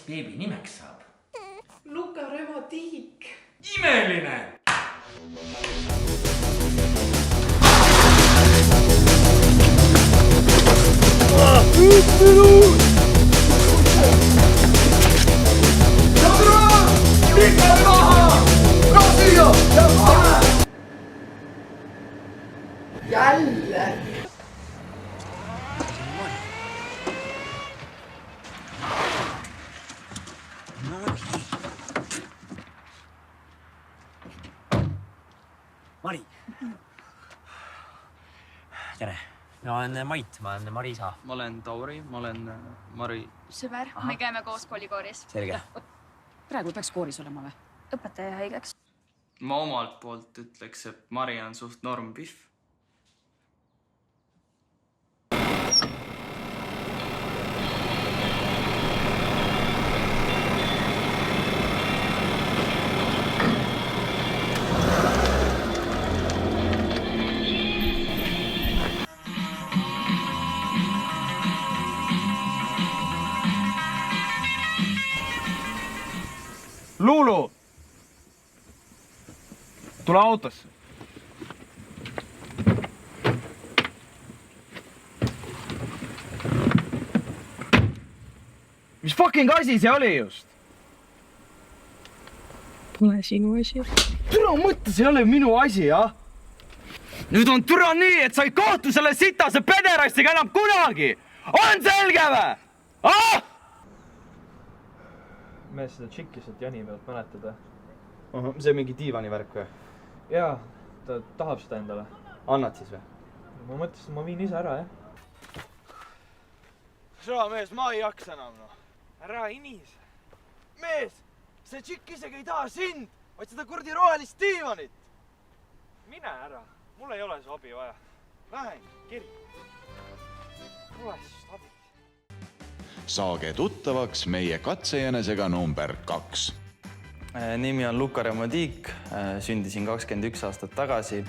beebi nimeks saab? Luka Römotiik. Imeline! Jälle! Mari. Tere. Ma olen Mait, ma olen Mari isa. Ma olen Tauri, ma olen Mari. Sõber, me käime koos koolikooris. Selge. Praegu peaks kooris olema või? Õpetaja haigeks. Ma omalt poolt ütleks, et Mari on suht norm pihv. Lulu! Tule autosse. Mis fucking asi see oli just? Pole sinu asi. Türa mõttes ei ole minu asi, jah? Nüüd on türa nii, et sa ei kohtu selle sitase pederastiga enam kunagi! On selge või? Ah! Me seda tšikki sealt Jani pealt mäletada. See mingi diivani värk või? Jaa, ta tahab seda endale. Annad siis või? Ma mõtlesin, ma viin ise ära, jah. Sõa, mees, ma ei jaksa enam, noh. Ära inise. Mees, see tšikk isegi ei taha sind, vaid seda kurdi rohelist diivanit. Mine ära, mul ei ole see abi vaja. Lähen, kiri. Tule siis abi. Saage tuttavaks meie katsejänesega number 2. Nimi on Luka Römotiik, sündisin 21 aastat tagasi.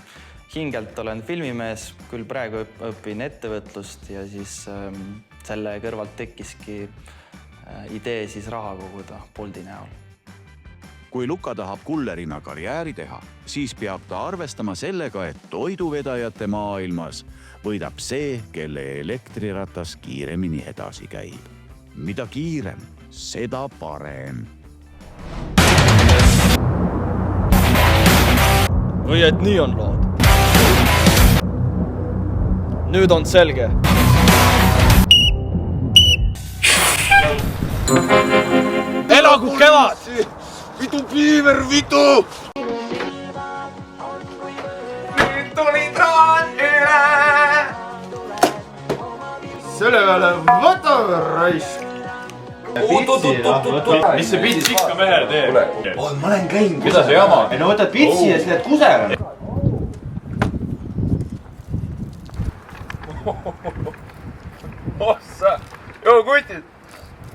Hingelt olen filmimees, küll praegu õpin ettevõtlust ja siis selle kõrvalt tekkiski idee siis raha koguda Bolti näol. Kui Luka tahab kullerina karjääri teha, siis peab ta arvestama sellega, et toiduvedajate maailmas võidab see, kelle elektriratas kiiremini edasi käib. Mida kiirem, seda parem. Või et nii on lood. Nüüd on selge. Elagu kevad! Vidu piiver, vidu! Nüüd tuli traan üle! Selle peale võta raisk! Mis see pits ikka mehel teeb? Ma olen käinud. Mida see jama? Ei no võtad pitsi ja siis lähed kusera. Ossa! Joo, kutid!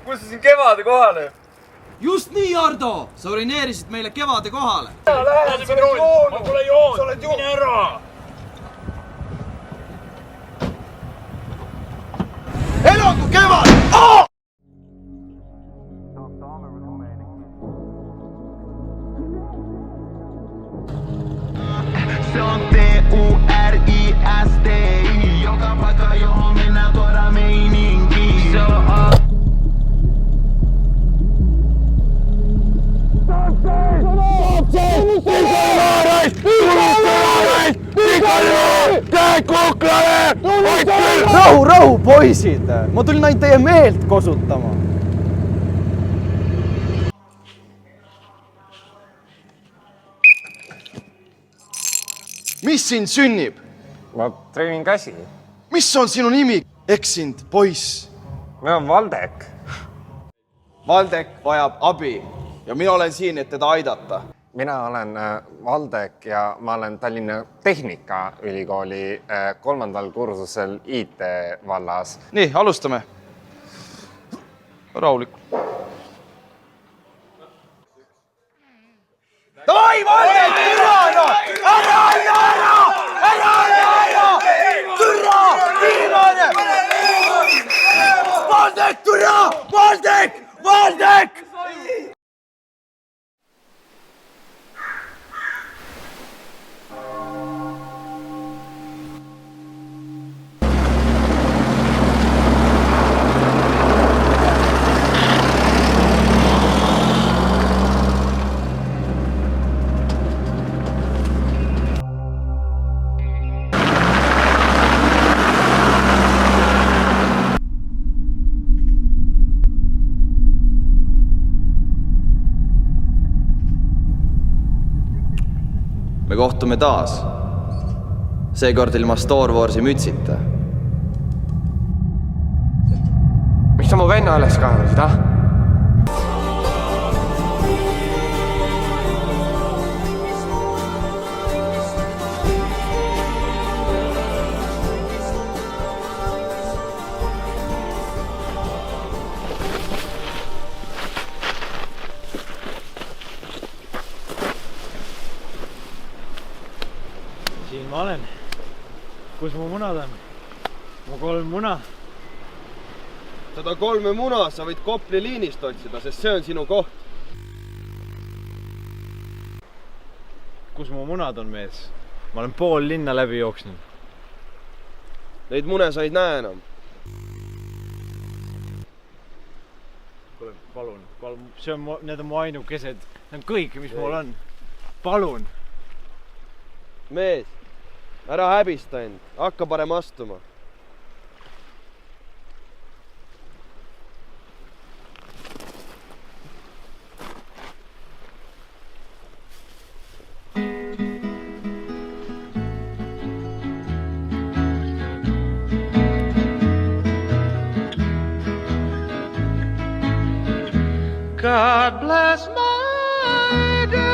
Kus sa siin kevade kohale? Just nii, Ardo! Sa urineerisid meile kevade kohale. Lähed, sa oled joonu! Ma pole joonu! Sa oled joonu! Mine ära! Elagu kevad! Se on T-U-R-I-S-T-I. Joka paikka, johon mennään tuoda meininki. Se on Rahu, poisid! Ma tulin ainult teie meelt kosutama. Mis siin sünnib? Ma treenin käsi. Mis on sinu nimi? Eksind, poiss. Meil on Valdek. Valdek vajab abi ja mina olen siin, et teda aidata. Mina olen Valdek ja ma olen Tallinna Tehnikaülikooli 3. kursusel IT vallas. Nii, alustame. Rahulikult. Davai, Valdek! Ära! Türa! Viimane! Valdek, türa! Valdek! Valdek! Me kohtume taas. Seekord ilma Star Warsi mütsita. Miks sa mu venna üles kaevasid, ah? Siin ma olen. Kus mu munad on? Mu 3 muna. Seda 3 muna sa võid Kopli liinist otsida, sest see on sinu koht. Kus mu munad on, mees? Ma olen pool linna läbi jooksnud. Neid mune sa ei näe enam. Kuule, palun. Need on mu ainukesed. Need on kõik, mis mul on. Palun. Mees, ära häbista end. Hakka parem astuma. God bless my day.